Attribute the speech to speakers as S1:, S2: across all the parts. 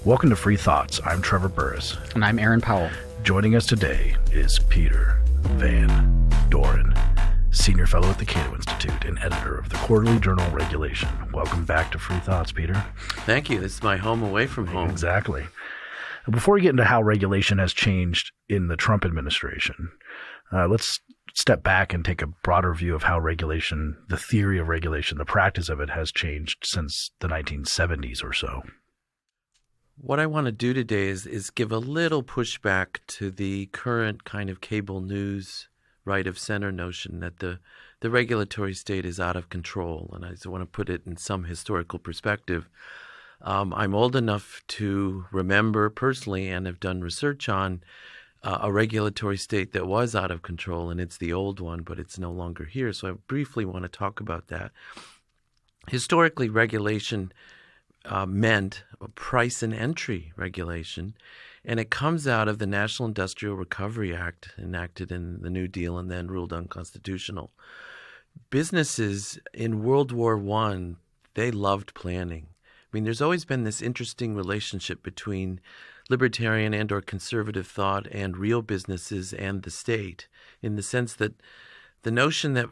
S1: Welcome to Free Thoughts. I'm Trevor Burrus.
S2: And I'm Aaron Powell.
S1: Joining us today is Peter Van Doren, Senior Fellow at the Cato Institute and editor of the quarterly journal Regulation. Welcome back to Free Thoughts, Peter.
S3: Thank you. This is my home away from home.
S1: Exactly. Before we get into how regulation has changed in the Trump administration, let's step back and take a broader view of how regulation, the theory of regulation, the practice of it has changed since the 1970s or so.
S3: What I want to do today is give a little pushback to the current kind of cable news right of center notion that the regulatory state is out of control. And I just want to put it in some historical perspective. I'm old enough to remember personally and have done research on a regulatory state that was out of control, and it's the old one, but it's no longer here. So I briefly want to talk about that. Historically, regulation meant a price and entry regulation, and it comes out of the National Industrial Recovery Act enacted in the New Deal and then ruled unconstitutional. Businesses in World War I, they loved planning. I mean, there's always been this interesting relationship between libertarian and or conservative thought and real businesses and the state, in the sense that the notion that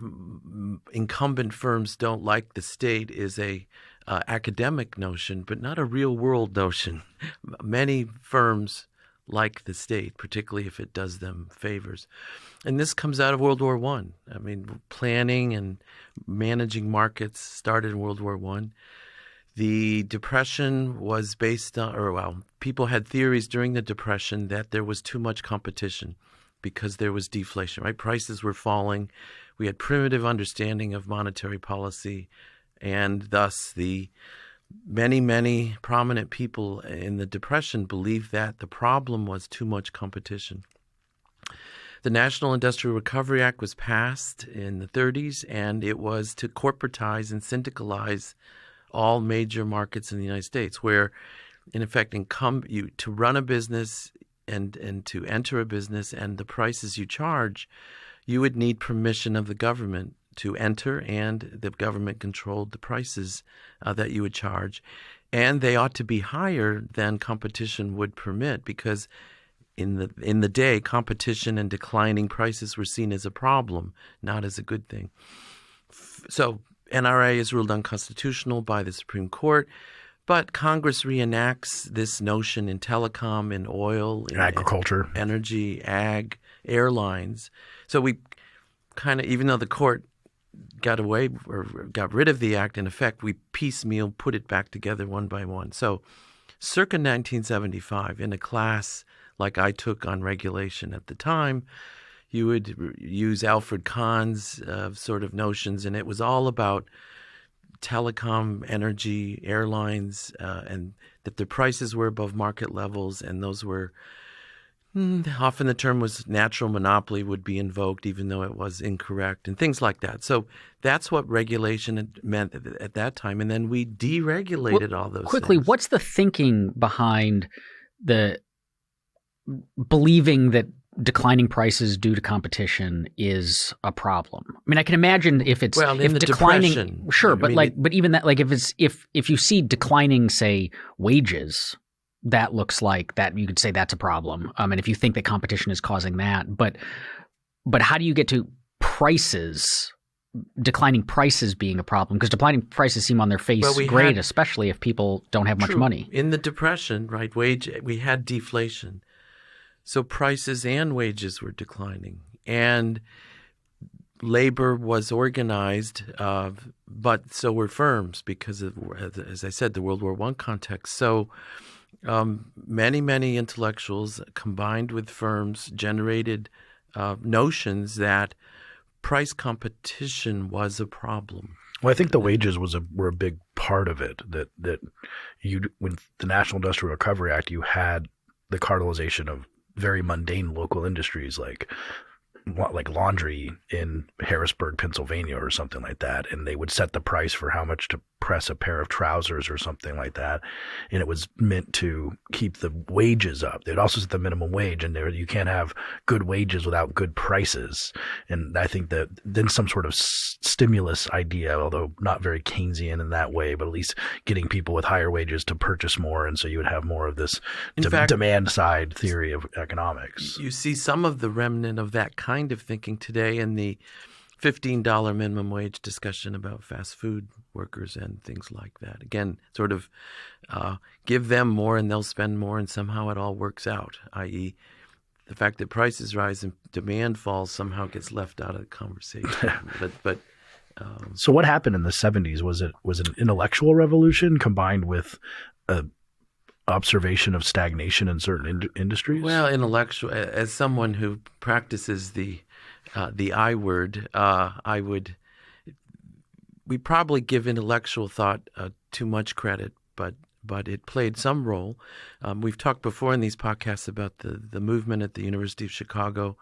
S3: incumbent firms don't like the state is a academic notion, but not a real world notion. Many firms like the state, particularly if it does them favors. And this comes out of World War I. I mean, planning and managing markets started in World War I. The Depression was based on, people had theories during the Depression that there was too much competition because there was deflation, right? Prices were falling. We had primitive understanding of monetary policy, and thus the many prominent people in the Depression believed that the problem was too much competition. The National Industrial Recovery Act was passed in the 30s, and it was to corporatize and syndicalize all major markets in the United States, where, in effect, to run a business and to enter a business and the prices you charge, you would need permission of the government to enter, and the government controlled the prices that you would charge. And they ought to be higher than competition would permit, because in the day, competition and declining prices were seen as a problem, not as a good thing. So NRA is ruled unconstitutional by the Supreme Court, but Congress reenacts this notion in telecom, in oil, in
S1: agriculture,
S3: energy, ag, airlines. So we kind of, even though the court got away or got rid of the act, in effect, we piecemeal put it back together one by one. So circa 1975, in a class like I took on regulation at the time, you would use Alfred Kahn's sort of notions, and it was all about telecom, energy, airlines, and that the prices were above market levels, and those were often the term was natural monopoly would be invoked, even though it was incorrect, and things like that. So that's what regulation meant at that time, and then we deregulated all those
S2: quickly,
S3: things.
S2: What's the thinking behind the believing that declining prices due to competition is a problem? I mean, I can imagine if it's declining,
S3: Depression,
S2: sure, but but even that, like if you see declining, say, wages, that looks like that you could say that's a problem. And if you think that competition is causing that, but how do you get to prices? Declining prices being a problem, because declining prices seem on their face great, especially if people don't have much money.
S3: In the Depression, right, we had deflation. So prices and wages were declining, and labor was organized, but so were firms because of, as I said, the World War I context. So many intellectuals combined with firms generated notions that price competition was a problem.
S1: Well, I think the wages were a big part of it. That with the National Industrial Recovery Act, you had the cartelization of very mundane local industries like like laundry in Harrisburg, Pennsylvania or something like that. And they would set the price for how much to press a pair of trousers or something like that. And it was meant to keep the wages up. They'd also set the minimum wage, and there you can't have good wages without good prices. And I think that then some sort of stimulus idea, although not very Keynesian in that way, but at least getting people with higher wages to purchase more. And so you would have more of this demand side theory of economics.
S3: You see some of the remnant of that kind of thinking today in the $15 minimum wage discussion about fast food workers and things like that. Again, sort of give them more and they'll spend more, and somehow it all works out, i.e., the fact that prices rise and demand falls somehow gets left out of the conversation.
S1: So what happened in the 70s? Was it an intellectual revolution combined with an observation of stagnation in certain industries?
S3: Well, intellectual. As someone who practices the I word, we probably give intellectual thought too much credit, but it played some role. We've talked before in these podcasts about the movement at the University of Chicago,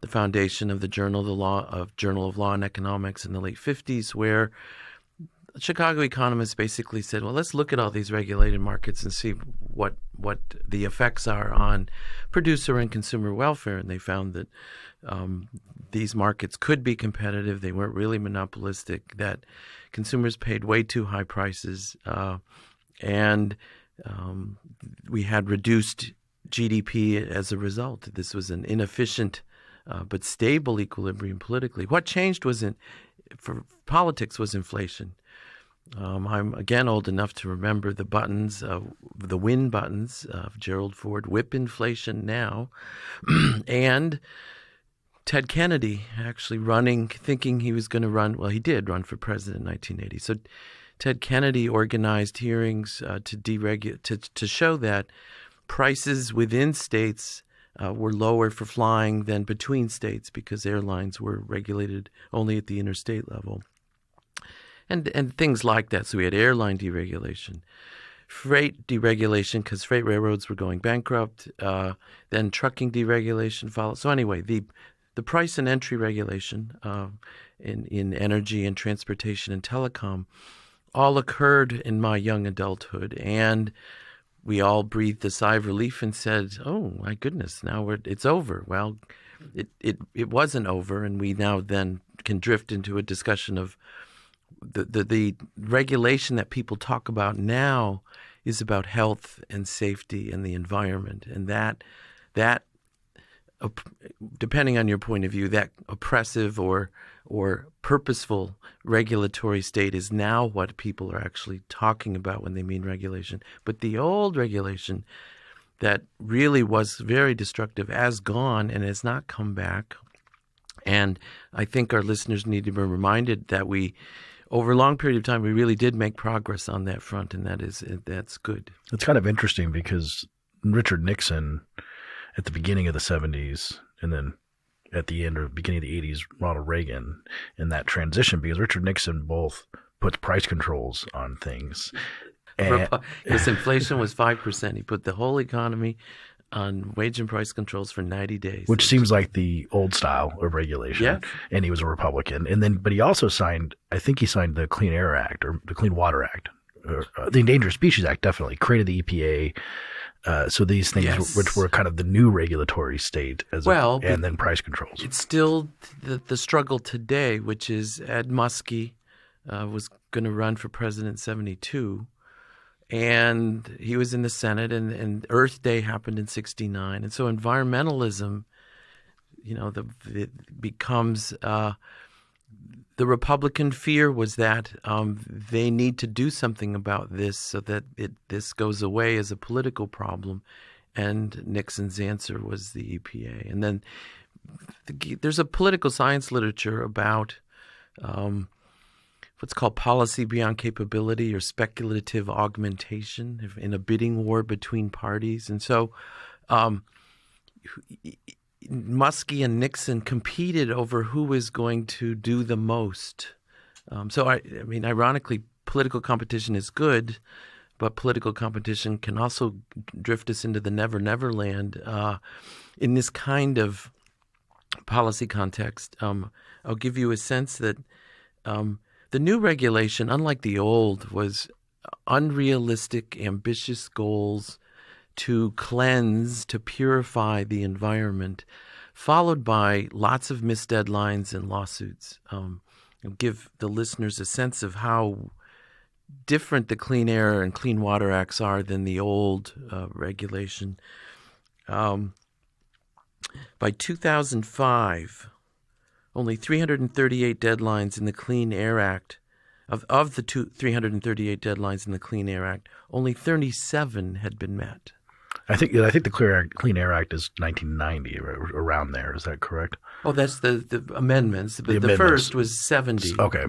S3: the foundation of the Journal of Law and Economics in the late 50s, where Chicago economists basically said, well, let's look at all these regulated markets and see what the effects are on producer and consumer welfare. And they found that these markets could be competitive. They weren't really monopolistic, that consumers paid way too high prices, and we had reduced GDP as a result. This was an inefficient but stable equilibrium politically. What changed for politics was inflation. I'm again old enough to remember the buttons, the win buttons of Gerald Ford, whip inflation now, and Ted Kennedy actually thinking he was going to run. Well, he did run for president in 1980. So Ted Kennedy organized hearings to show that prices within states were lower for flying than between states because airlines were regulated only at the interstate level. And things like that. So we had airline deregulation, freight deregulation because freight railroads were going bankrupt, then trucking deregulation followed. So anyway, the price and entry regulation in energy and transportation and telecom all occurred in my young adulthood, and we all breathed a sigh of relief and said, "Oh my goodness, now it's over." Well, it wasn't over, and we now then can drift into a discussion of the regulation that people talk about now is about health and safety and the environment, and that depending on your point of view, that oppressive or purposeful regulatory state is now what people are actually talking about when they mean regulation. But the old regulation that really was very destructive has gone and has not come back. And I think our listeners need to be reminded that over a long period of time, we really did make progress on that front, and that's good.
S1: It's kind of interesting because Richard Nixon at the beginning of the 70s and then at the end or beginning of the 80s, Ronald Reagan, in that transition, because Richard Nixon both puts price controls on things.
S3: His inflation was 5%. He put the whole economy on wage and price controls for 90 days.
S1: Which seems like the old style of regulation.
S3: Yeah.
S1: And he was a Republican. But he also signed the Clean Air Act or the Clean Water Act. The Endangered Species Act definitely created the EPA. So these things, which were kind of the new regulatory state, and then price controls.
S3: It's still the struggle today, which is Ed Muskie was going to run for president in 1972, and he was in the Senate, and Earth Day happened in 1969, and so environmentalism, becomes. The Republican fear was that they need to do something about this so that this goes away as a political problem, and Nixon's answer was the EPA. And then there's a political science literature about what's called policy beyond capability or speculative augmentation in a bidding war between parties. And so Muskie and Nixon competed over who was going to do the most. Ironically, political competition is good, but political competition can also drift us into the never-never land in this kind of policy context, I'll give you a sense that the new regulation, unlike the old, was unrealistic, ambitious goals to cleanse, to purify the environment, followed by lots of missed deadlines and lawsuits. Give the listeners a sense of how different the Clean Air and Clean Water Acts are than the old regulation. By 2005, only 338 deadlines in the Clean Air Act, of the 338 deadlines in the Clean Air Act, only 37 had been met.
S1: I think the Clean Air Act is 1990, around there. Is that correct?
S3: Oh, that's the amendments. But the first was 70.
S1: Okay.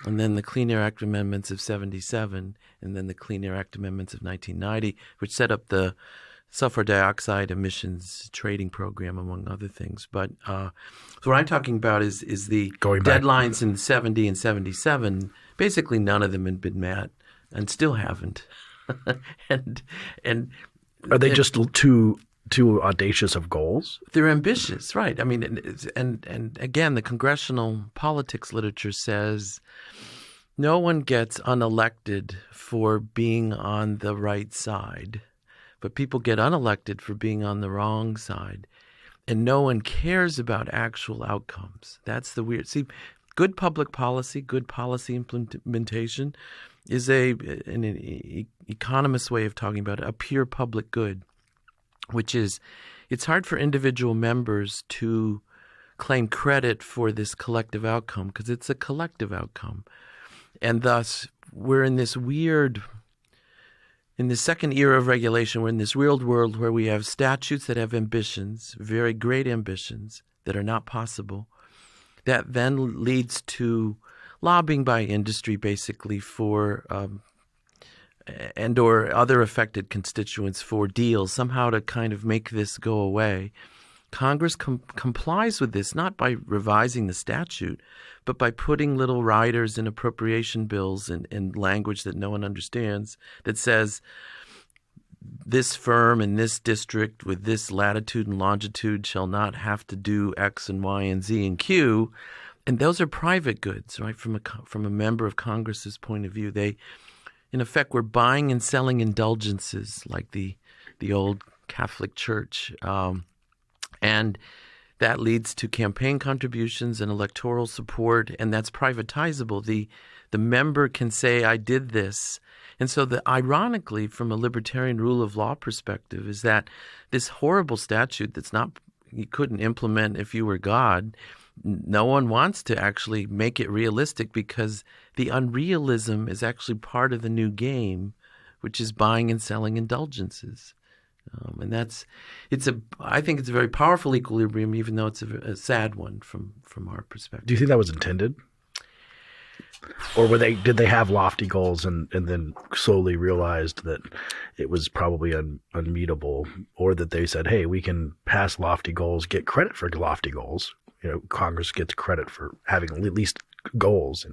S3: And then the Clean Air Act amendments of 77, and then the Clean Air Act amendments of 1990, which set up the sulfur dioxide emissions trading program, among other things. But so what I'm talking about is the deadlines in 70 and 77. Basically, none of them had been met, and still haven't. and
S1: are they just too audacious of goals?
S3: They're ambitious, right? I mean, and again, the congressional politics literature says no one gets unelected for being on the right side, but people get unelected for being on the wrong side, and no one cares about actual outcomes. That's the weird. See, good public policy, good policy implementation is an economist way of talking about it, a pure public good, which is it's hard for individual members to claim credit for this collective outcome because it's a collective outcome. And thus, we're in this in the second era of regulation, we're in this weird world where we have statutes that have ambitions, very great ambitions that are not possible. That then leads to lobbying by industry, basically, for and or other affected constituents for deals, somehow to kind of make this go away. Congress complies with this, not by revising the statute, but by putting little riders in appropriation bills in language that no one understands that says this firm in this district with this latitude and longitude shall not have to do X and Y and Z and Q. And those are private goods, right? From a member of Congress's point of view, they, in effect, were buying and selling indulgences like the old Catholic Church, and that leads to campaign contributions and electoral support, and that's privatizable. The member can say, "I did this," and so ironically, from a libertarian rule of law perspective, is that this horrible statute that's not you couldn't implement if you were God. No one wants to actually make it realistic because the unrealism is actually part of the new game, which is buying and selling indulgences. And I think it's a very powerful equilibrium, even though it's a sad one from our perspective.
S1: Do you think that was intended? Or did they have lofty goals and then slowly realized that it was probably unmeetable, or that they said, hey, we can pass lofty goals, get credit for lofty goals. Congress gets credit for having at least goals,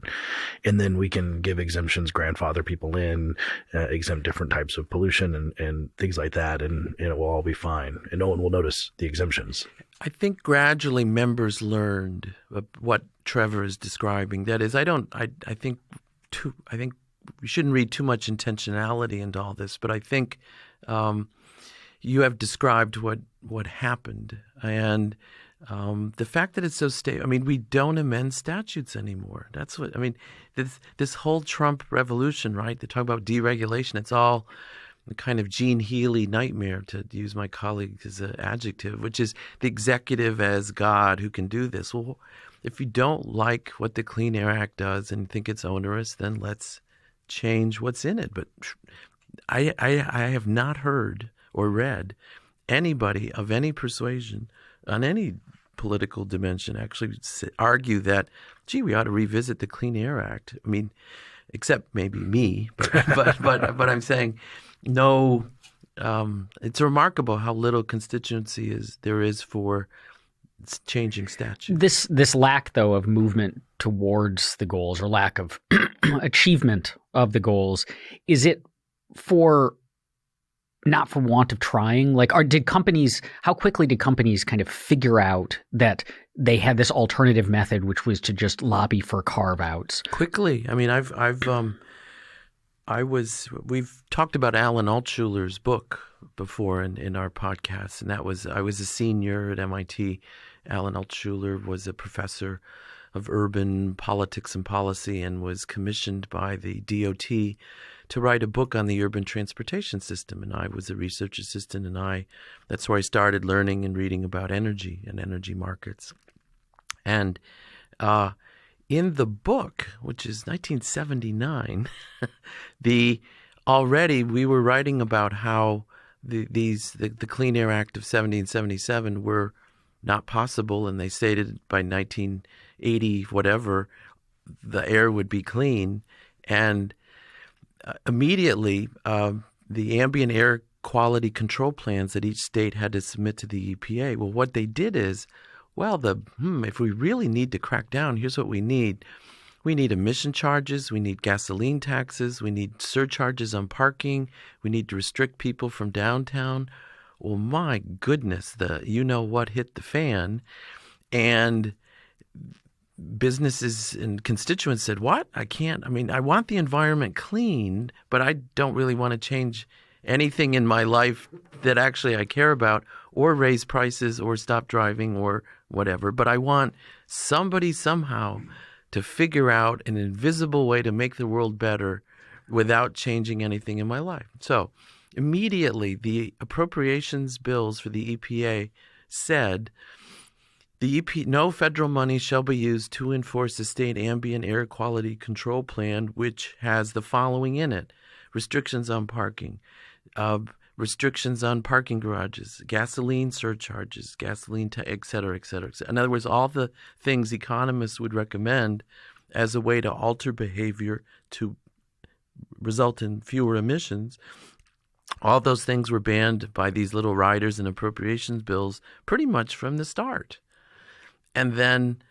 S1: and then we can give exemptions, grandfather people in, exempt different types of pollution and things like that, and it will all be fine, and no one will notice the exemptions.
S3: I think gradually members learned what Trevor is describing. That is, I think we shouldn't read too much intentionality into all this, but I think you have described what happened, and the fact that it's so stable. I mean, we don't amend statutes anymore. That's what I mean. This whole Trump revolution, right? They talk about deregulation. It's all the kind of Gene Healy nightmare, to use my colleague as an adjective, which is the executive as God who can do this. Well, if you don't like what the Clean Air Act does and think it's onerous, then let's change what's in it. But I have not heard or read anybody of any persuasion on any political dimension actually argue that, gee, we ought to revisit the Clean Air Act. I mean, except maybe me, but I'm saying no. It's remarkable how little constituency there is for changing statutes.
S2: This lack, though, of movement towards the goals, or lack of achievement of the goals, is it for not for want of trying? Like, how quickly did companies kind of figure out that they had this alternative method, which was to just lobby for carve-outs?
S3: Quickly. I mean, we've talked about Alan Altshuler's book before in our podcast, and I was a senior at MIT. Alan Altshuler was a professor of urban politics and policy and was commissioned by the DOT to write a book on the urban transportation system. And I was a research assistant, and that's where I started learning and reading about energy and energy markets. And in the book, which is 1979, already we were writing about how the Clean Air Act of 1777 were not possible, and they stated by 1980 whatever the air would be clean, and immediately the ambient air quality control plans that each state had to submit to the EPA. Well, what they did is, if we really need to crack down, here's what we need. We need emission charges. We need gasoline taxes. We need surcharges on parking. We need to restrict people from downtown. Well, my goodness, what hit the fan. And businesses and constituents said, what? I want the environment clean, but I don't really want to change anything in my life that actually I care about, or raise prices or stop driving or whatever. But I want somebody somehow to figure out an invisible way to make the world better without changing anything in my life. So immediately the appropriations bills for the EPA said no federal money shall be used to enforce the state ambient air quality control plan, which has the following in it: restrictions on parking, restrictions on parking garages, gasoline surcharges, et cetera, et cetera, et cetera. In other words, all the things economists would recommend as a way to alter behavior to result in fewer emissions. All those things were banned by these little riders and appropriations bills pretty much from the start. And then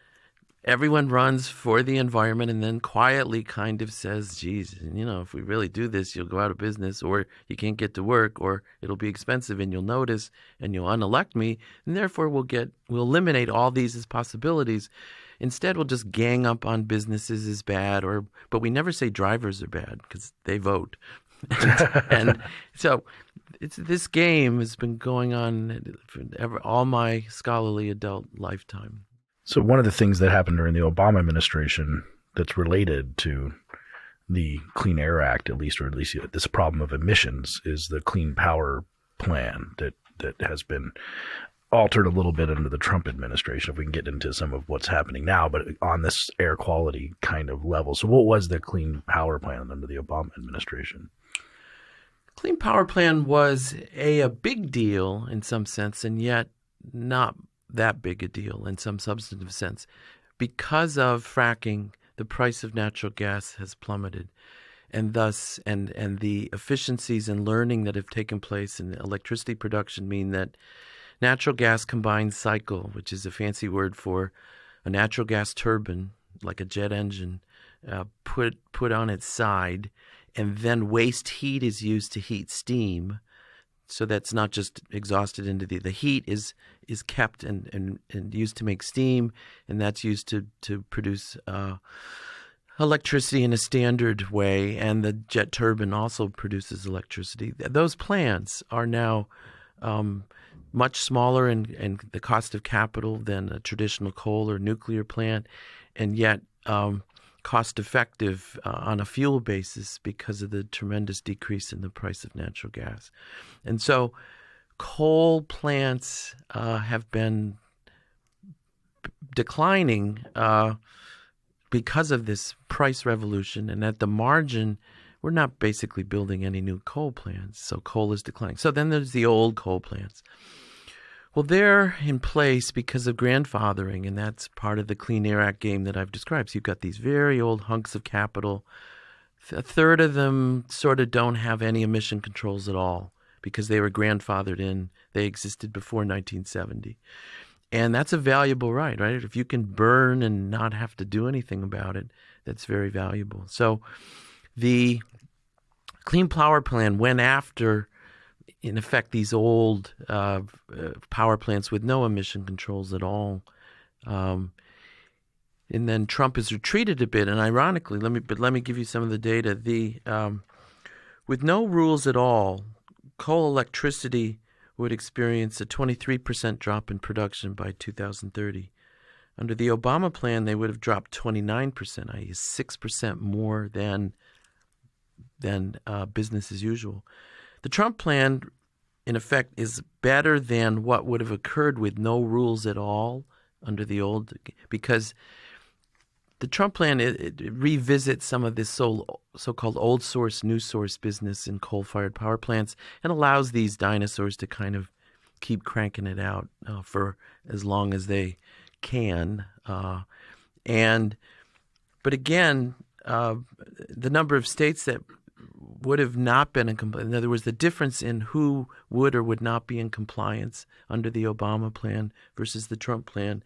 S3: everyone runs for the environment and then quietly kind of says, geez, if we really do this, you'll go out of business, or you can't get to work, or it'll be expensive and you'll notice and you'll unelect me. And therefore we'll eliminate all these as possibilities. Instead, we'll just gang up on businesses as bad, but we never say drivers are bad because they vote. and so this game has been going on for all my scholarly adult lifetime.
S1: So one of the things that happened during the Obama administration that's related to the Clean Air Act, at least this problem of emissions, is the Clean Power Plan that has been altered a little bit under the Trump administration, if we can get into some of what's happening now, but on this air quality kind of level. So what was the Clean Power Plan under the Obama administration?
S3: Clean Power Plan was a big deal in some sense, and yet not that big a deal in some substantive sense. Because of fracking, the price of natural gas has plummeted, and thus and the efficiencies and learning that have taken place in electricity production mean that natural gas combined cycle, which is a fancy word for a natural gas turbine, like a jet engine, put on its side, and then waste heat is used to heat steam. So that's not just exhausted into the heat is kept and used to make steam, and that's used to produce electricity in a standard way, and the jet turbine also produces electricity. Those plants are now much smaller in the cost of capital than a traditional coal or nuclear plant, and yet cost effective on a fuel basis because of the tremendous decrease in the price of natural gas. And so coal plants have been declining because of this price revolution, and at the margin, we're not basically building any new coal plants, so coal is declining. So then there's the old coal plants. Well, they're in place because of grandfathering, and that's part of the Clean Air Act game that I've described. So you've got these very old hunks of capital. A third of them sort of don't have any emission controls at all because they were grandfathered in. They existed before 1970. And that's a valuable right? If you can burn and not have to do anything about it, that's very valuable. So the Clean Power Plan went after in effect, these old power plants with no emission controls at all. And then Trump has retreated a bit. And ironically, let me give you some of the data. With no rules at all, coal electricity would experience a 23% drop in production by 2030. Under the Obama plan, they would have dropped 29%, i.e. 6% more than business as usual. The Trump plan, in effect, is better than what would have occurred with no rules at all under the old, because the Trump plan it revisits some of this so-called old source, new source business in coal-fired power plants and allows these dinosaurs to kind of keep cranking it out for as long as they can. But again, the number of states that would have not been in compliance, in other words, the difference in who would or would not be in compliance under the Obama plan versus the Trump plan,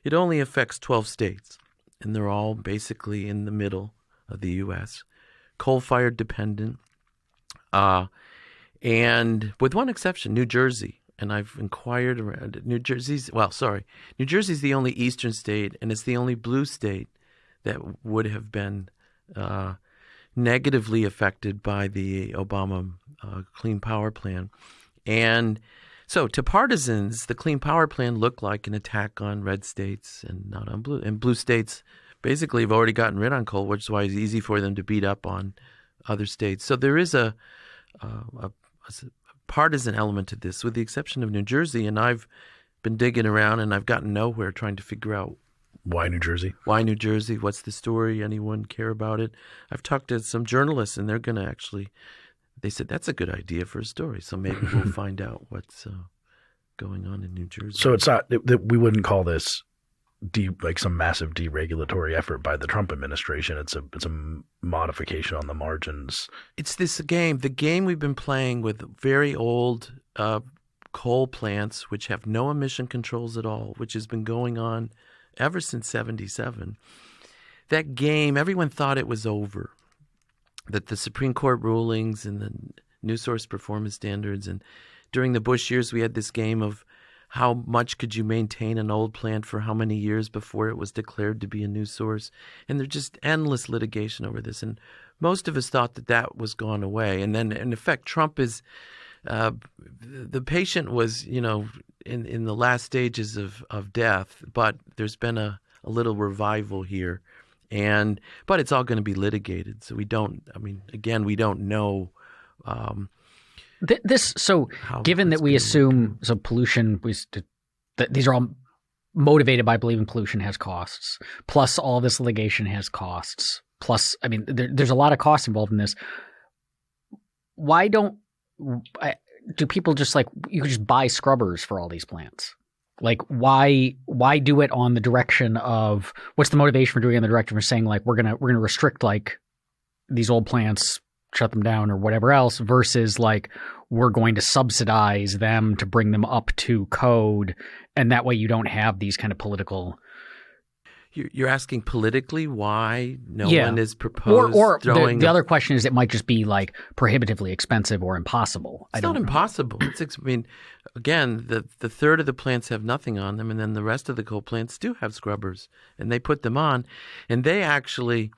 S3: it only affects 12 states. And they're all basically in the middle of the U.S., coal-fired dependent, and with one exception, New Jersey. And I've inquired around New Jersey's the only eastern state, and it's the only blue state that would have been negatively affected by the Obama Clean Power Plan. And so to partisans, the Clean Power Plan looked like an attack on red states and not on blue. And blue states basically have already gotten rid on coal, which is why it's easy for them to beat up on other states. So there is a partisan element to this, with the exception of New Jersey. And I've been digging around, and I've gotten nowhere trying to figure out
S1: why New Jersey.
S3: Why New Jersey? What's the story? Anyone care about it? I've talked to some journalists, and they're going to actually. They said that's a good idea for a story, so maybe we'll find out what's going on in New Jersey.
S1: So it's not we wouldn't call this like some massive deregulatory effort by the Trump administration. It's a modification on the margins.
S3: It's the game we've been playing with very old coal plants, which have no emission controls at all, which has been going on ever since '77. That game, everyone thought it was over. That the Supreme Court rulings and the new source performance standards, and during the Bush years, we had this game of how much could you maintain an old plant for how many years before it was declared to be a new source. And there's just endless litigation over this. And most of us thought that was gone away. And then, in effect, Trump is the patient was, in the last stages of death, but there's been a little revival here. But it's all going to be litigated. So we don't know.
S2: Given that we assume pollution, these are all motivated by believing pollution has costs, plus all this litigation has costs, plus, there's a lot of costs involved in this. Why do people just you could just buy scrubbers for all these plants? Like, why do it on the direction of what's the motivation for doing it on the direction of saying we're gonna restrict these old plants, shut them down or whatever else, versus we're going to subsidize them to bring them up to code, and that way you don't have these kind of political.
S3: You're asking politically why no one is proposed
S2: or
S3: throwing.
S2: The other question is it might just be prohibitively expensive or impossible.
S3: It's not impossible. Again, the third of the plants have nothing on them, and then the rest of the coal plants do have scrubbers, and they put them on, and they actually,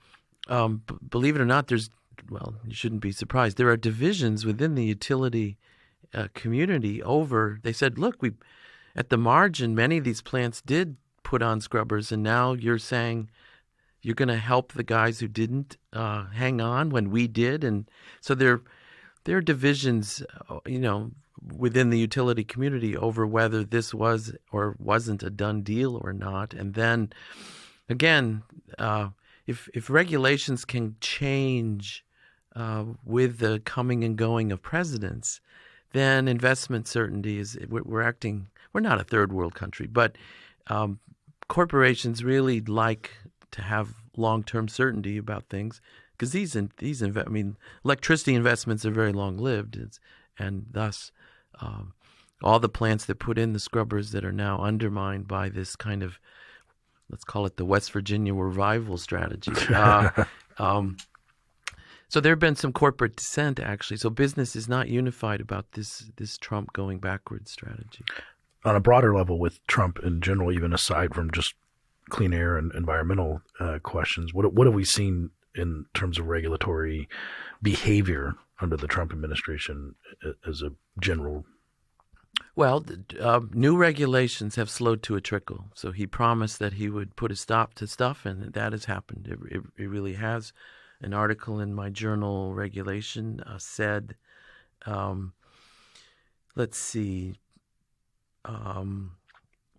S3: believe it or not, you shouldn't be surprised. There are divisions within the utility community over. They said, look, at the margin, many of these plants did put on scrubbers, and now you're saying you're going to help the guys who didn't hang on when we did. And so there are divisions, within the utility community over whether this was or wasn't a done deal or not. And then, again, if regulations can change with the coming and going of presidents, then investment certainty is we're not a third world country, but corporations really like to have long-term certainty about things, because electricity investments are very long-lived, and thus all the plants that put in the scrubbers that are now undermined by this kind of, let's call it the West Virginia revival strategy. So there have been some corporate dissent, actually. So business is not unified about this Trump going backwards strategy.
S1: On a broader level with Trump in general, even aside from just clean air and environmental questions, what have we seen in terms of regulatory behavior under the Trump administration as a general?
S3: Well, new regulations have slowed to a trickle. So he promised that he would put a stop to stuff, and that has happened. It really has. An article in my journal, Regulation, said, let's see,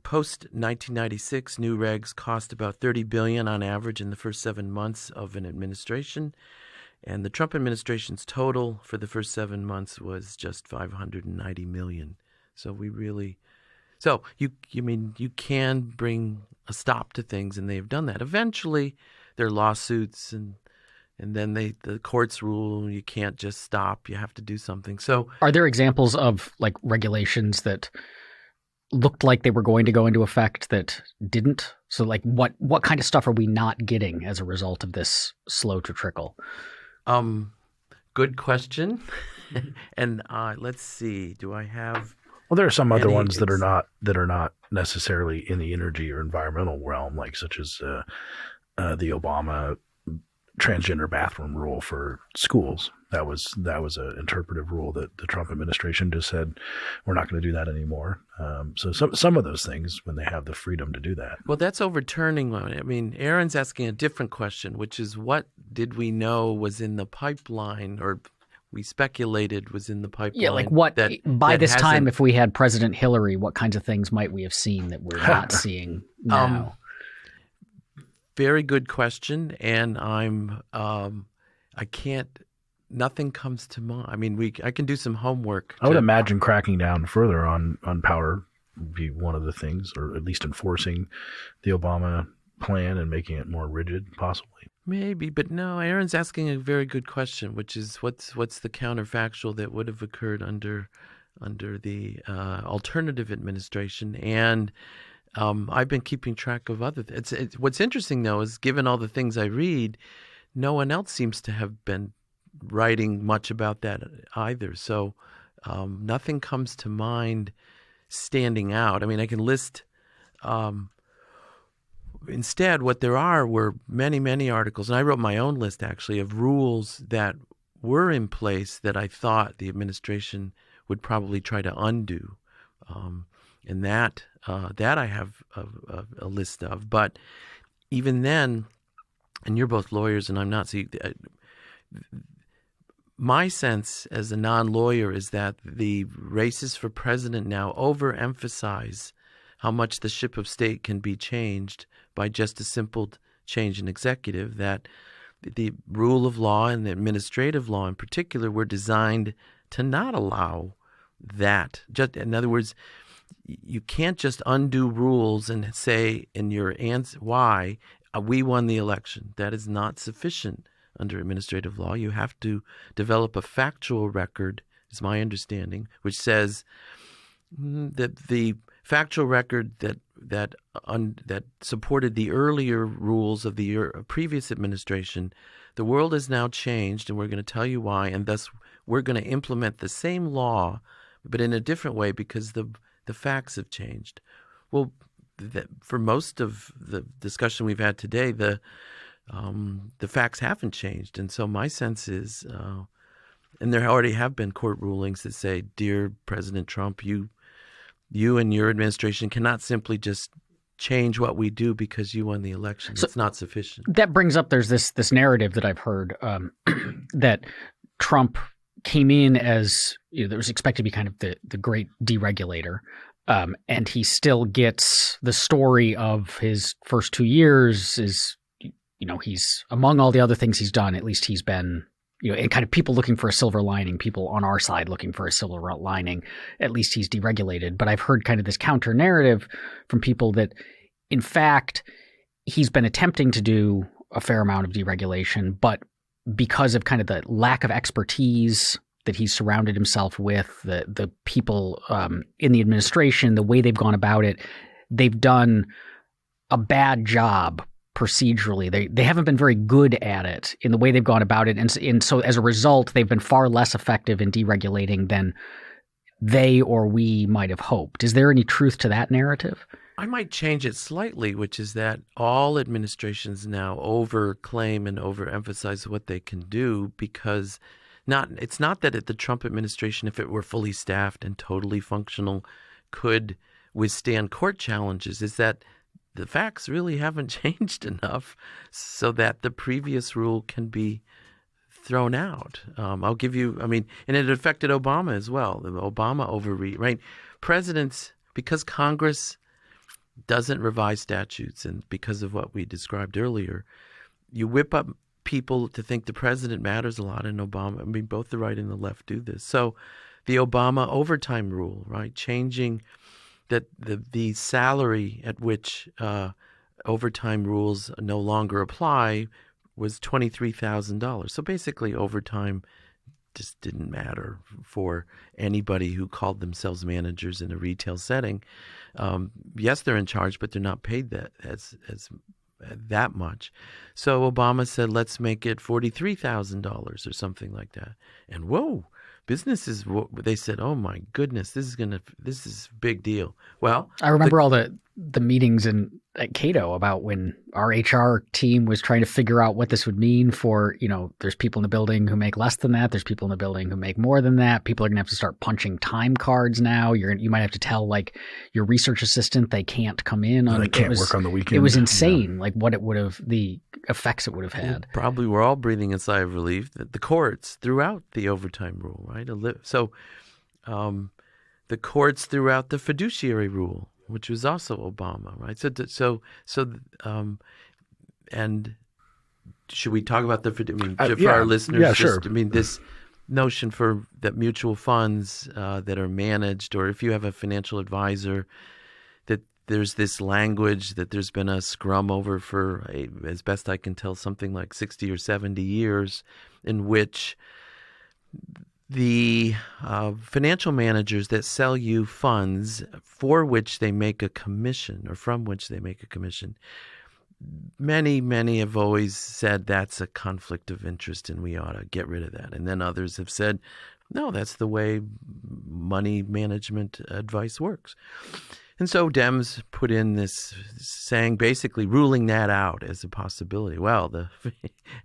S3: post-1996, new regs cost about $30 billion on average in the first 7 months of an administration. And the Trump administration's total for the first 7 months was just $590 million. So you can bring a stop to things, and they've done that. Eventually, there are lawsuits, and then the courts rule you can't just stop. You have to do something. So,
S2: are there examples of like regulations that looked like they were going to go into effect that didn't? So, like what kind of stuff are we not getting as a result of this slow to trickle?
S3: Good question. And let's see. Do I have?
S1: Well, there are some other ones that are not necessarily in the energy or environmental realm, like such as the Obama transgender bathroom rule for schools. That was an interpretive rule that the Trump administration just said we're not going to do that anymore. So some of those things, when they have the freedom to do that.
S3: Well, that's overturning one. I mean, Aaron's asking a different question, which is what did we know was in the pipeline, or we speculated was in the pipeline?
S2: Yeah, like what by this time, if we had President Hillary, what kinds of things might we have seen that we're not seeing now?
S3: Very good question, and nothing comes to mind. I mean, I can do some homework.
S1: I would imagine cracking down further on power would be one of the things, or at least enforcing the Obama plan and making it more rigid, possibly.
S3: Maybe, but no. Aaron's asking a very good question, which is what's the counterfactual that would have occurred under the alternative administration, and I've been keeping track of other things. What's interesting, though, is given all the things I read, no one else seems to have been writing much about that either. So nothing comes to mind standing out. I mean, I can list instead what there were many, many articles, and I wrote my own list, actually, of rules that were in place that I thought the administration would probably try to undo. And that I have a list of. But even then, and you're both lawyers and I'm not, so my sense as a non-lawyer is that the races for president now overemphasize how much the ship of state can be changed by just a simple change in executive, that the rule of law and the administrative law in particular were designed to not allow that. Just, in other words, you can't just undo rules and say in your answer why we won the election. That is not sufficient under administrative law. You have to develop a factual record, is my understanding, which says that the factual record that supported the earlier rules of the previous administration, the world has now changed, and we're going to tell you why, and thus we're going to implement the same law, but in a different way because the facts have changed. Well, for most of the discussion we've had today, the facts haven't changed, and so my sense is, and there already have been court rulings that say, "Dear President Trump, you and your administration cannot simply just change what we do because you won the election. It's not sufficient."
S2: That brings up there's this narrative that I've heard that Trump came in as, there was expected to be kind of the great deregulator. And he still gets the story of his first 2 years is, he's among all the other things he's done, at least he's been, and kind of people looking for a silver lining, people on our side looking for a silver lining, at least he's deregulated. But I've heard kind of this counter narrative from people that, in fact, he's been attempting to do a fair amount of deregulation, but because of kind of the lack of expertise that he's surrounded himself with, the people in the administration, the way they've gone about it, they've done a bad job procedurally. They haven't been very good at it in the way they've gone about it. And so as a result, they've been far less effective in deregulating than they or we might have hoped. Is there any truth to that narrative?
S3: I might change it slightly, which is that all administrations now overclaim and overemphasize what they can do, because it's not that the Trump administration, if it were fully staffed and totally functional, could withstand court challenges. Is that the facts really haven't changed enough so that the previous rule can be thrown out. I'll give you, and it affected Obama as well. The Obama overreach, right? Presidents, because Congress doesn't revise statutes, and because of what we described earlier, you whip up people to think the president matters a lot. And Obama, both the right and the left do this. So the Obama overtime rule, right, changing that the salary at which overtime rules no longer apply was $23,000. So basically overtime just didn't matter for anybody who called themselves managers in a retail setting. Yes, they're in charge, but they're not paid that much. So Obama said, let's make it $43,000 or something like that. And whoa, businesses, they said, oh my goodness, this is a big deal. Well,
S2: I remember all the meetings at Cato about when our HR team was trying to figure out what this would mean for, there's people in the building who make less than that. There's people in the building who make more than that. People are going to have to start punching time cards now. You might have to tell your research assistant they can't come in on.
S1: They can't work on the weekend.
S2: It was insane, the effects it would have had.
S3: Probably we're all breathing a sigh of relief that the courts threw out the overtime rule, right? So the courts threw out the fiduciary rule, which was also Obama, right? And should we talk about for our listeners?
S1: Yeah, sure.
S3: This notion that mutual funds that are managed, or if you have a financial advisor, that there's this language that there's been a scrum over for, as best I can tell, something like 60 or 70 years, in which the financial managers that sell you funds for which they make a commission, or from which they make a commission, many have always said that's a conflict of interest and we ought to get rid of that. And then others have said, no, that's the way money management advice works. And so Dems put in this saying, basically ruling that out as a possibility. Well,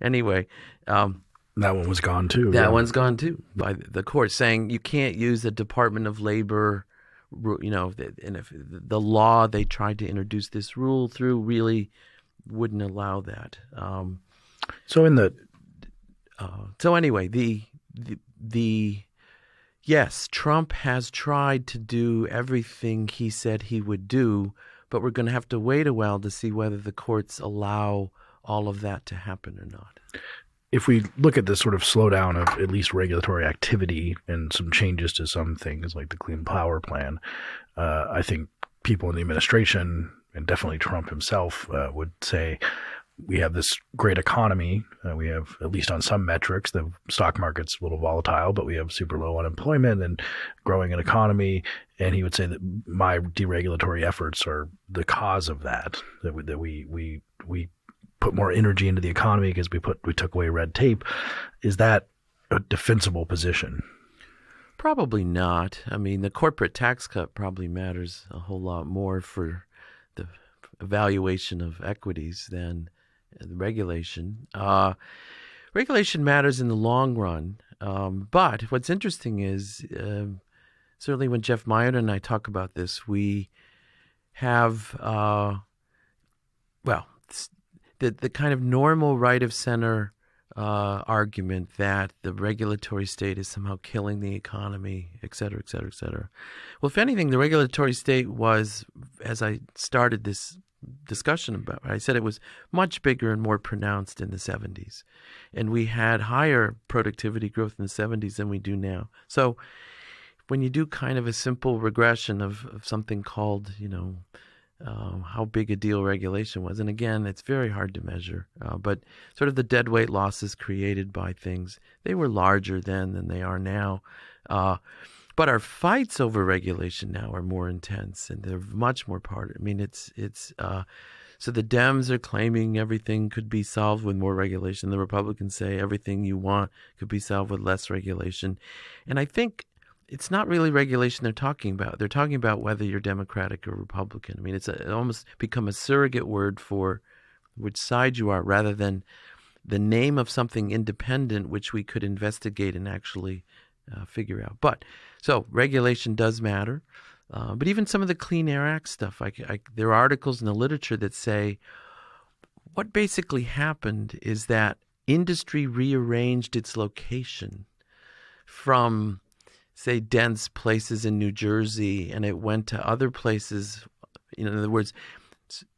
S3: anyway.
S1: That one was gone too.
S3: One's gone too by the court, saying you can't use the Department of Labor, and if the law they tried to introduce this rule through really wouldn't allow that.
S1: So
S3: anyway, yes, Trump has tried to do everything he said he would do, but we're going to have to wait a while to see whether the courts allow all of that to happen or not.
S1: If we look at this sort of slowdown of at least regulatory activity and some changes to some things like the Clean Power Plan, I think people in the administration, and definitely Trump himself, would say we have this great economy. We have, at least on some metrics, the stock market's a little volatile, but we have super low unemployment and growing an economy. And he would say that my deregulatory efforts are the cause of that we put more energy into the economy because we took away red tape. Is that a defensible position?
S3: Probably not. The corporate tax cut probably matters a whole lot more for the evaluation of equities than the regulation. Regulation matters in the long run. But what's interesting is, certainly when Jeff Meyer and I talk about this, we have, the kind of normal right of center argument that the regulatory state is somehow killing the economy, et cetera, et cetera, et cetera. Well, if anything, the regulatory state was, as I started this discussion about, I said it was much bigger and more pronounced in the 70s. And we had higher productivity growth in the 70s than we do now. So when you do kind of a simple regression of something called, how big a deal regulation was. And again, it's very hard to measure, but sort of the deadweight losses created by things, they were larger then than they are now. But our fights over regulation now are more intense, and they're much more part. So the Dems are claiming everything could be solved with more regulation. The Republicans say everything you want could be solved with less regulation. And I think it's not really regulation they're talking about. They're talking about whether you're Democratic or Republican. I mean, it's almost become a surrogate word for which side you are rather than the name of something independent which we could investigate and actually figure out. But so regulation does matter. But even some of the Clean Air Act stuff, there are articles in the literature that say what basically happened is that industry rearranged its location from, say, dense places in New Jersey, and it went to other places. In other words,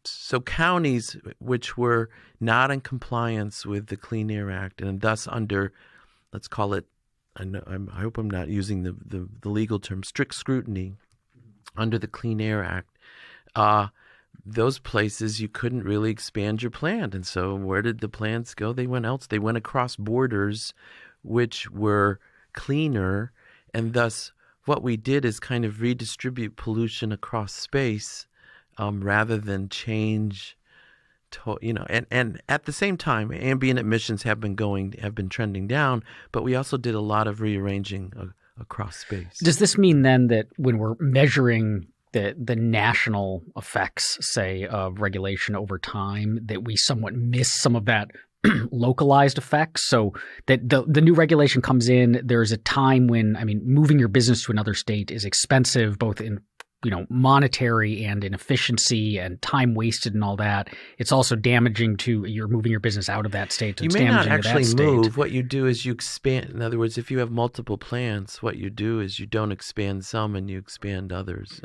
S3: so counties which were not in compliance with the Clean Air Act and thus under, let's call it, I hope I'm not using the legal term, strict scrutiny under the Clean Air Act, those places you couldn't really expand your plant. And so where did the plants go? They went else. They went across borders which were cleaner. And thus what we did is kind of redistribute pollution across space rather than change, and at the same time, ambient emissions have been trending down, but we also did a lot of rearranging across space.
S2: Does this mean then that when we're measuring the national effects, say, of regulation over time, that we somewhat miss some of that localized effects? So that the new regulation comes in, there's a time when, moving your business to another state is expensive, both in monetary and in efficiency and time wasted and all that. It's also damaging you're moving your business out of that state.
S3: You may not actually move. What you do is you expand. In other words, if you have multiple plants, what you do is you don't expand some and you expand others.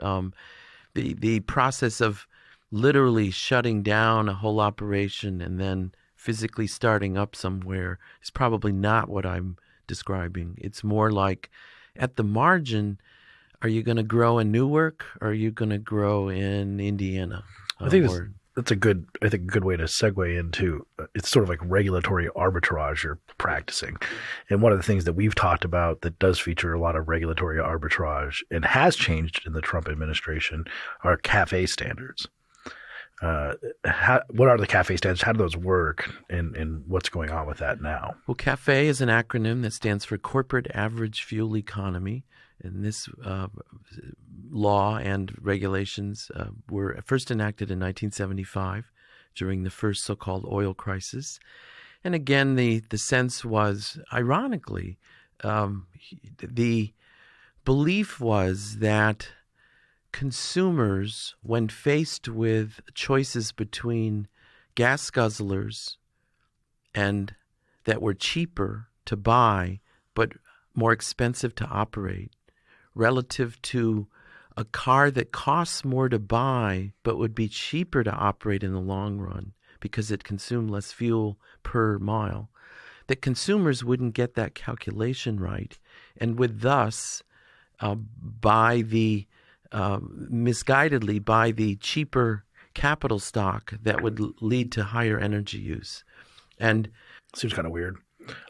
S3: The process of literally shutting down a whole operation and then physically starting up somewhere is probably not what I'm describing. It's more like at the margin, are you going to grow in Newark or are you going to grow in Indiana?
S1: I think that's a good way to segue into it's sort of like regulatory arbitrage you're practicing. And one of the things that we've talked about that does feature a lot of regulatory arbitrage and has changed in the Trump administration are CAFE standards. What are the CAFE standards? How do those work? And what's going on with that now?
S3: Well, CAFE is an acronym that stands for Corporate Average Fuel Economy. And this law and regulations were first enacted in 1975 during the first so-called oil crisis. And again, the sense was, ironically, the belief was that consumers, when faced with choices between gas guzzlers and that were cheaper to buy but more expensive to operate, relative to a car that costs more to buy but would be cheaper to operate in the long run because it consumed less fuel per mile, that consumers wouldn't get that calculation right and would thus misguidedly buy the cheaper capital stock that would lead to higher energy use. And
S1: seems kind of weird.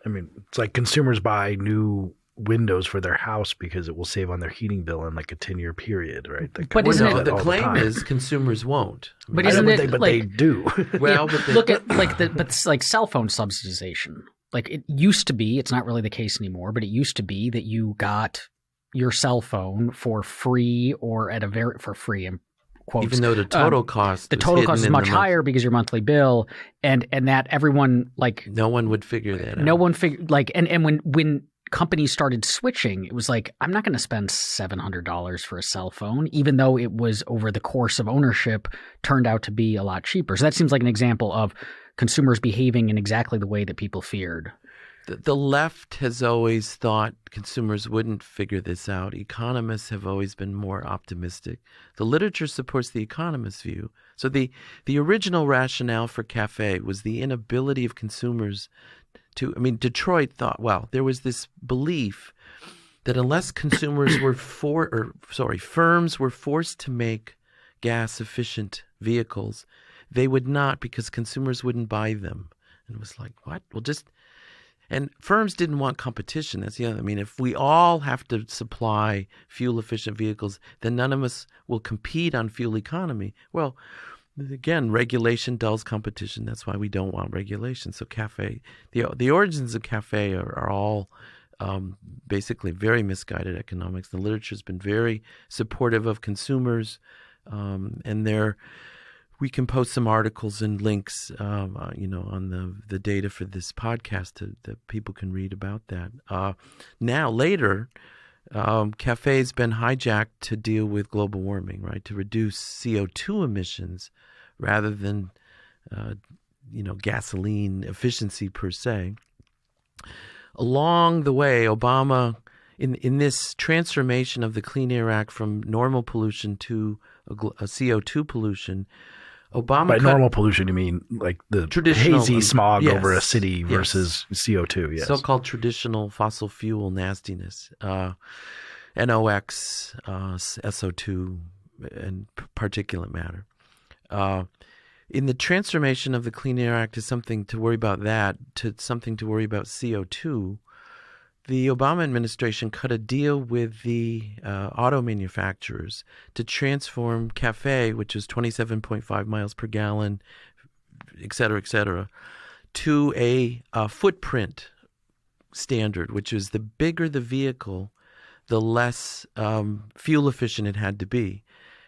S1: It's like consumers buy new windows for their house because it will save on their heating bill in like a 10-year period, right?
S2: But
S3: the claim is consumers won't.
S2: But isn't it
S1: but they do.
S3: Well,
S2: look at but cell phone subsidization. Like it used to be, it's not really the case anymore, but it used to be that you got your cell phone for free or for free in quotes.
S3: Even though the total cost
S2: is much higher because your monthly bill and that everyone
S3: no one would figure that out.
S2: No one figured and when companies started switching, it was like, I'm not going to spend $700 for a cell phone, even though it was over the course of ownership turned out to be a lot cheaper. So that seems like an example of consumers behaving in exactly the way that people feared.
S3: The left has always thought consumers wouldn't figure this out. Economists have always been more optimistic. The literature supports the economist view. So the original rationale for CAFE was the inability of consumers Detroit thought, there was this belief that unless consumers firms were forced to make gas-efficient vehicles, they would not because consumers wouldn't buy them. And it was like, what? And firms didn't want competition. That's the other. If we all have to supply fuel-efficient vehicles, then none of us will compete on fuel economy. Well, again, regulation dulls competition. That's why we don't want regulation. So the origins of cafe are all basically very misguided economics. The literature has been very supportive of consumers, and we can post some articles and links, on the data for this podcast that people can read about that. Now, later, cafe has been hijacked to deal with global warming, right? To reduce CO2 emissions rather than, gasoline efficiency per se. Along the way, Obama, in this transformation of the Clean Air Act from normal pollution to a CO2 pollution, Obama
S1: by normal pollution, you mean like the hazy smog over a city versus CO2, yes.
S3: So-called traditional fossil fuel nastiness, NOx, SO2, and particulate matter. In the transformation of the Clean Air Act to something to worry about that, to something to worry about CO2, the Obama administration cut a deal with the auto manufacturers to transform CAFE, which is 27.5 miles per gallon, et cetera, to a footprint standard, which is the bigger the vehicle, the less fuel efficient it had to be.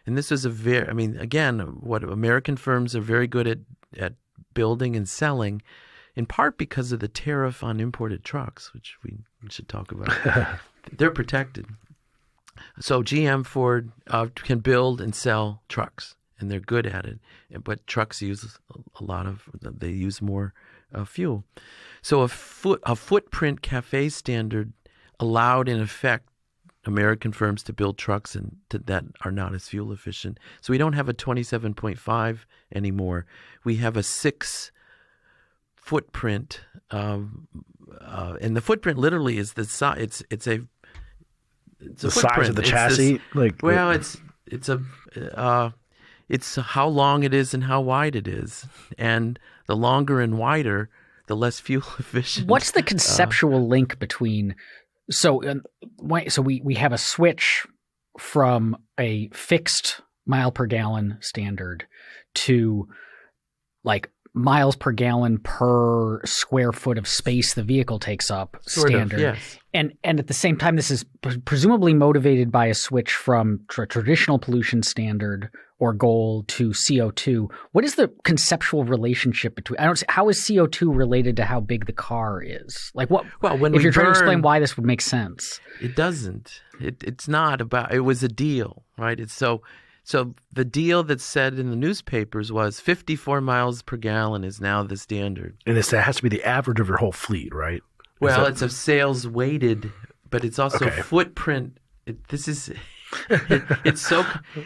S3: And this was what American firms are very good at building and selling, in part because of the tariff on imported trucks, which we should talk about. They're protected. So GM, Ford can build and sell trucks, and they're good at it. But trucks use they use more fuel. So a footprint CAFE standard allowed, in effect, American firms to build trucks that are not as fuel efficient. So we don't have a 27.5 anymore. We have a 6 footprint, and the footprint literally is the size. It's the
S1: size of the chassis.
S3: It's how long it is and how wide it is, and the longer and wider, the less fuel efficient.
S2: What's the conceptual link between? So we have a switch from a fixed mile per gallon standard to like miles per gallon per square foot of space the vehicle takes up standard.
S3: Yes.
S2: And at the same time, this is presumably motivated by a switch from traditional pollution standard or goal to CO2. What is the conceptual relationship between? How is CO2 related to how big the car is? Like what?
S3: Well, when
S2: if you're trying to explain why this would make sense,
S3: it doesn't. It's not about. It was a deal, right? So the deal that said in the newspapers was 54 miles per gallon is now the standard.
S1: And that has to be the average of your whole fleet, right?
S3: Well, it's a sales weighted, but it's also footprint. It's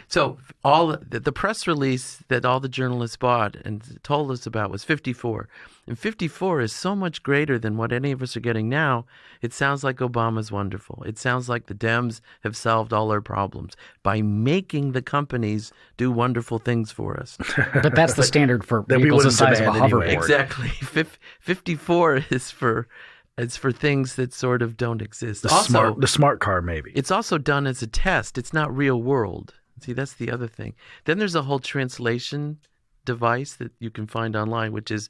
S3: so all the press release that all the journalists bought and told us about was 54. And 54 is so much greater than what any of us are getting now. It sounds like Obama's wonderful. It sounds like the Dems have solved all our problems by making the companies do wonderful things for us.
S2: But that's the standard for vehicles the size of a hoverboard.
S1: Anyway.
S3: Exactly. 54 is for things that sort of don't exist.
S1: The smart car, maybe.
S3: It's also done as a test. It's not real world. See, that's the other thing. Then there's a whole translation device that you can find online, which is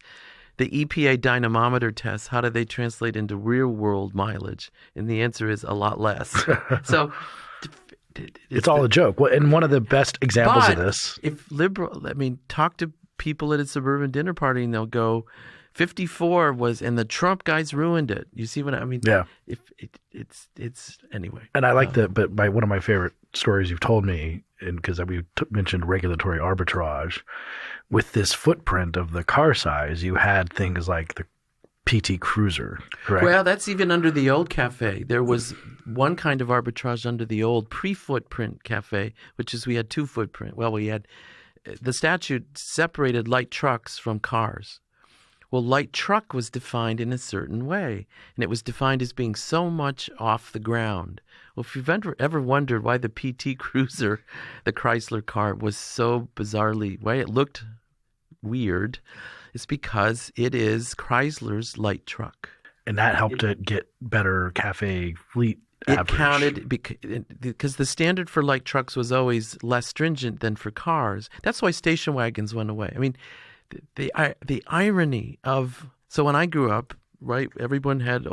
S3: the EPA dynamometer test. How do they translate into real world mileage? And the answer is a lot less. So
S1: it's all a joke. Well, and one of the best examples of this.
S3: Talk to people at a suburban dinner party and they'll go, 54 was, and the Trump guys ruined it. You see what I mean?
S1: Yeah.
S3: It's anyway.
S1: And I like but one of my favorite stories you've told me, and because we mentioned regulatory arbitrage, with this footprint of the car size, you had things like the PT Cruiser, correct?
S3: Well, that's even under the old CAFE. There was one kind of arbitrage under the old pre-footprint CAFE, which is we had 2 footprint. Well, the statute separated light trucks from cars. Well, light truck was defined in a certain way, and it was defined as being so much off the ground. Well, if you've ever wondered why the PT Cruiser, the Chrysler car, was so bizarrely, why it looked weird, it's because it is Chrysler's light truck.
S1: And that helped it get better CAFE fleet
S3: It
S1: average.
S3: counted because the standard for light trucks was always less stringent than for cars. That's why station wagons went away. I mean, the irony of, so when I grew up, right, everyone had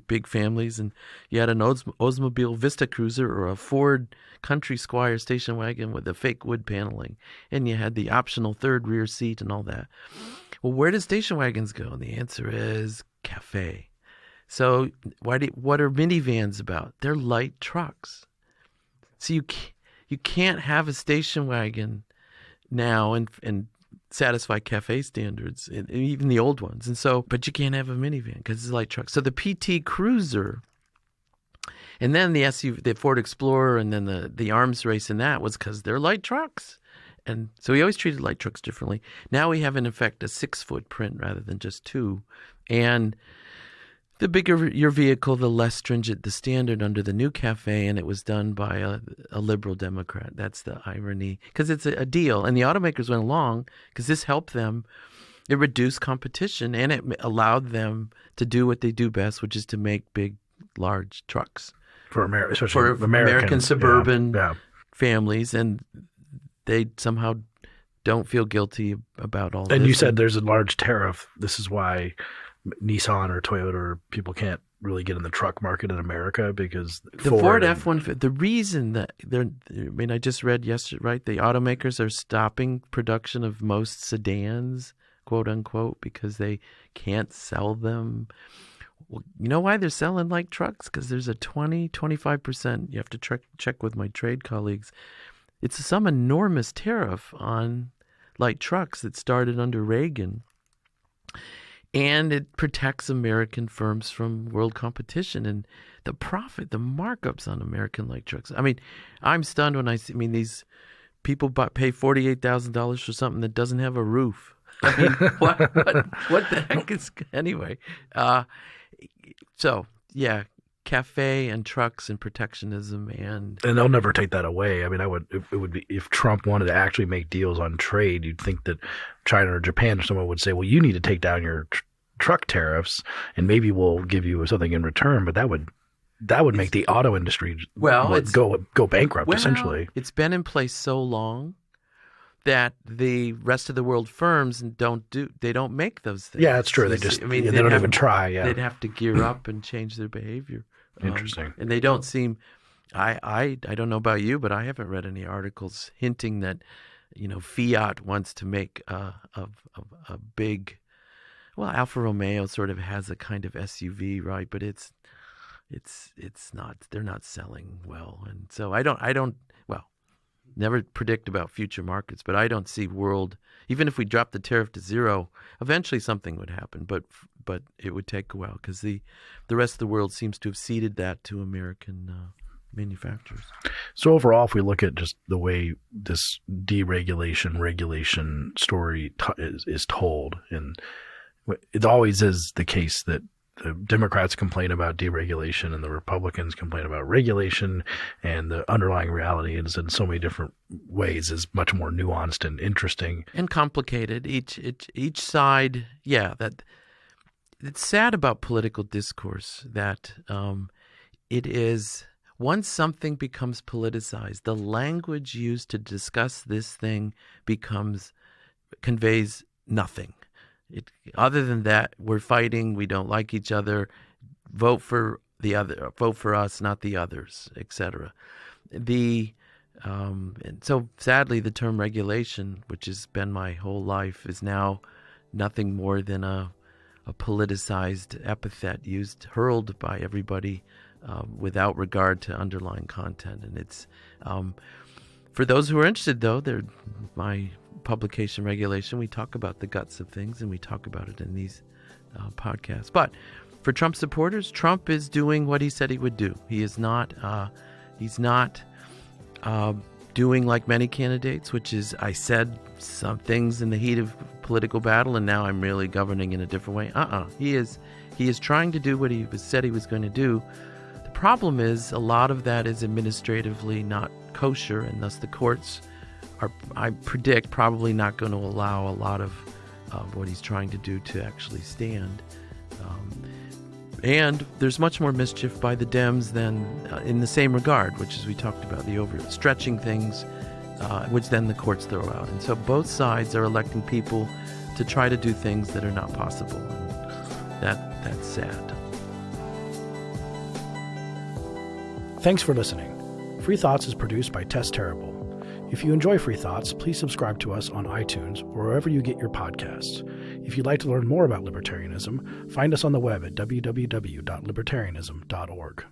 S3: big families, and you had an Oldsmobile Vista Cruiser or a Ford Country Squire station wagon with the fake wood paneling, and you had the optional third rear seat and all that. Well, where do station wagons go? And the answer is cafe. So what are minivans about? They're light trucks. So you can't have a station wagon now and satisfy cafe standards, even the old ones. And so, but you can't have a minivan because it's a light truck. So the PT Cruiser, and then the SUV, the Ford Explorer, and then the arms race in that was because they're light trucks. And so we always treated light trucks differently. Now we have, in effect, a 6-foot print rather than just 2. And the bigger your vehicle, the less stringent the standard under the new CAFE, and it was done by a liberal Democrat. That's the irony, because it's a deal. And the automakers went along because this helped them. It reduced competition, and it allowed them to do what they do best, which is to make big, large trucks.
S1: Especially
S3: for American suburban
S1: yeah.
S3: families, and they somehow don't feel guilty about all this.
S1: And you said there's a large tariff. This is why Nissan or Toyota or people can't really get in the truck market in America, because
S3: the Ford F-150, the reason that I just read yesterday, right? The automakers are stopping production of most sedans, quote unquote, because they can't sell them. Well, you know why they're selling light trucks? Because there's a 25%, you have to check with my trade colleagues. It's some enormous tariff on light trucks that started under Reagan. And it protects American firms from world competition. And the profit, the markups on American light trucks. I mean, I'm stunned when these people pay $48,000 for something that doesn't have a roof. I mean, what the heck is, anyway. So, yeah, cafe and trucks and protectionism and
S1: they'll never take that away. I mean, it would be, if Trump wanted to actually make deals on trade, you'd think that China or Japan or someone would say, well, you need to take down your truck tariffs and maybe we'll give you something in return. But that would make the auto industry go bankrupt, essentially. It's
S3: been in place so long that the rest of the world firms don't make those things.
S1: Yeah, that's true. They just they don't even try. Yeah,
S3: they'd have to gear up and change their behavior.
S1: Interesting.
S3: And they don't seem. I don't know about you, but I haven't read any articles hinting that, Fiat wants to make a big. Well, Alfa Romeo sort of has a kind of SUV, right? But it's not. They're not selling well, and so I don't. Well, never predict about future markets, but I don't see world. Even if we drop the tariff to zero, eventually something would happen. But it would take a while because the rest of the world seems to have ceded that to American manufacturers.
S1: So overall, if we look at just the way this regulation story is told, and it always is the case that the Democrats complain about deregulation and the Republicans complain about regulation, and the underlying reality is in so many different ways is much more nuanced and interesting
S3: and complicated. Each side, that it's sad about political discourse that it is, once something becomes politicized, the language used to discuss this thing conveys nothing. Other than that, we're fighting, we don't like each other, vote for us, not the others, etc. And so sadly, the term regulation, which has been my whole life, is now nothing more than a politicized epithet hurled by everybody without regard to underlying content. And it's for those who are interested, though, my publication Regulation, we talk about the guts of things, and we talk about it in these podcasts. But for Trump supporters, Trump is doing what he said he would do. He is not. He's not doing like many candidates, which is, I said some things in the heat of political battle, and now I'm really governing in a different way. He is trying to do what he said he was going to do. The problem is a lot of that is administratively not kosher, and thus the courts are, I predict, probably not going to allow a lot of what he's trying to do to actually stand. And there's much more mischief by the Dems than in the same regard, which is we talked about the overstretching things, which then the courts throw out. And so both sides are electing people to try to do things that are not possible. And that's sad.
S1: Thanks for listening. Free Thoughts is produced by Tess Terrible. If you enjoy Free Thoughts, please subscribe to us on iTunes or wherever you get your podcasts. If you'd like to learn more about libertarianism, find us on the web at www.libertarianism.org.